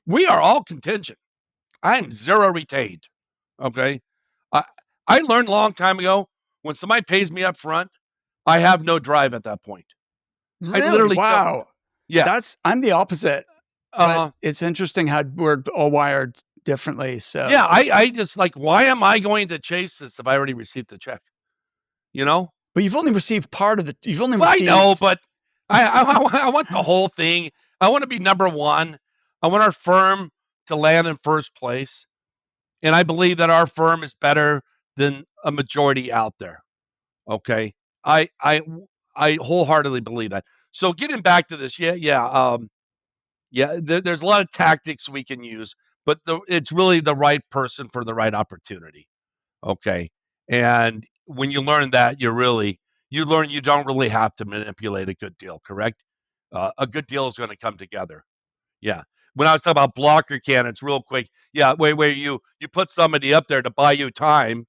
We are all contingent. I'm zero retained. Okay. I, I learned a long time ago when somebody pays me up front, I have no drive at that point. I Really? literally don't. Wow. Yeah. I'm the opposite, but Uh, it's interesting how we're all wired differently. So, yeah. I just like, why am I going to chase this if I already received the check? You know? but you've only received you've only Well, I know, received, but I want the whole thing. I want to be number one. I want our firm to land in first place. And I believe that our firm is better than a majority out there. Okay. I I I wholeheartedly believe that. So getting back to this, there's a lot of tactics we can use, but it's really the right person for the right opportunity. Okay. And when you learn that, you learn you don't really have to manipulate a good deal, correct? A good deal is going to come together. Yeah. When I was talking about blocker candidates, real quick, yeah, where you put somebody up there to buy you time.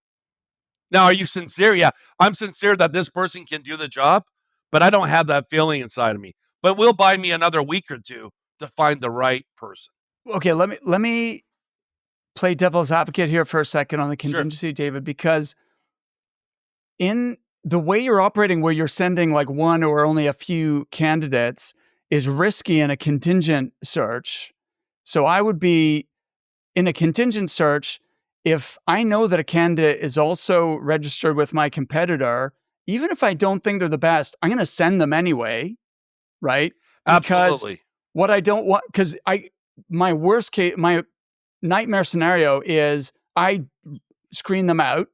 Now, are you sincere? Yeah, I'm sincere that this person can do the job, but I don't have that feeling inside of me. But will buy me another week or two to find the right person. okay, let me play devil's advocate here for a second on the Sure. contingency, David, because in the way you're operating, where you're sending like one or only a few candidates, is risky in a contingent search. So I would be in a contingent search, if I know that a candidate is also registered with my competitor, even if I don't think they're the best, I'm going to send them anyway, right? Because Absolutely. what I don't want, because my worst case, my nightmare scenario is I screen them out,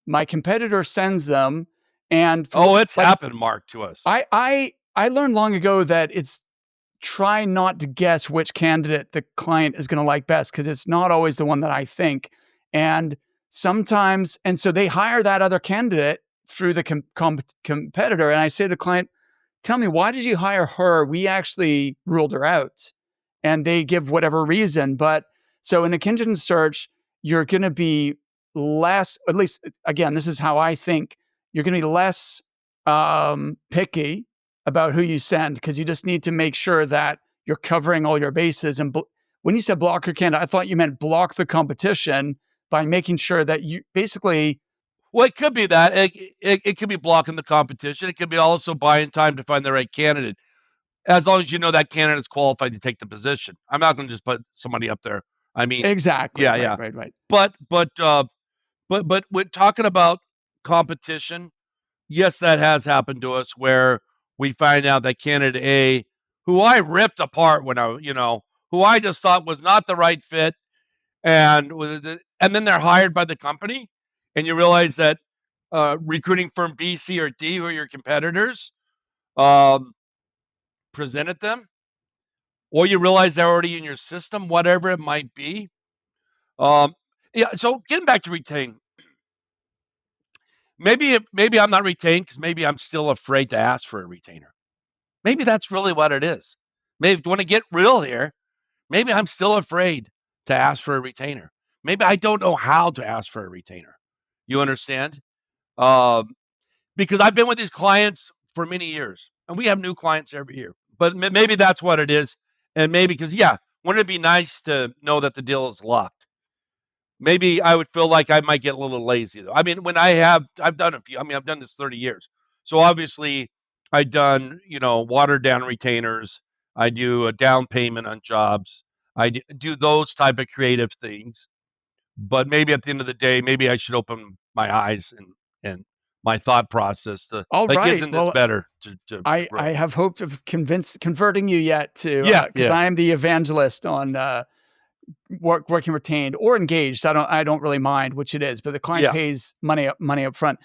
my competitor sends them, and Oh, it's like happened, Mark, to us. I learned long ago that it's try not to guess which candidate the client is going to like best, because it's not always the one that I think. And sometimes, and so they hire that other candidate through the competitor. And I say to the client, tell me, why did you hire her? We actually ruled her out. And they give whatever reason. But so in a contingent search, you're going to be less, at least again, this is how I think, you're going to be less picky about who you send, because you just need to make sure that you're covering all your bases. And when you said block your candidate, I thought you meant block the competition by making sure that you basically. Well, it could be that. It could be blocking the competition. It could be also buying time to find the right candidate. As long as you know that candidate is qualified to take the position. I'm not going to just put somebody up there. I mean, Exactly. yeah, Right, yeah. right, right. But but uh, but when talking about competition, yes, that has happened to us where we find out that candidate A, who I ripped apart when who I just thought was not the right fit, and then they're hired by the company, and you realize that recruiting firm B, C, or D, who are your competitors, um, presented them, or you realize they're already in your system, whatever it might be. Um, yeah. So getting back to retain, maybe I'm not retained because maybe I'm still afraid to ask for a retainer. Maybe that's really what it is. Maybe when I get real here, maybe I'm still afraid to ask for a retainer. Maybe I don't know how to ask for a retainer. You understand? Um, because I've been with these clients for many years, and we have new clients every year. But maybe that's what it is, and maybe because wouldn't it be nice to know that the deal is locked? Maybe I would feel like I might get a little lazy though. I mean, I've done a few. I mean, I've done this 30 years. So obviously I've done, watered down retainers. I do a down payment on jobs. I do those type of creative things. But maybe at the end of the day, maybe I should open my eyes and my thought process to All like, right. isn't this Well, better to I grow? have hope of converting you yet to, Yeah, because yeah, I am the evangelist on working retained or engaged. I don't really mind which it is, but the client yeah. pays money up front.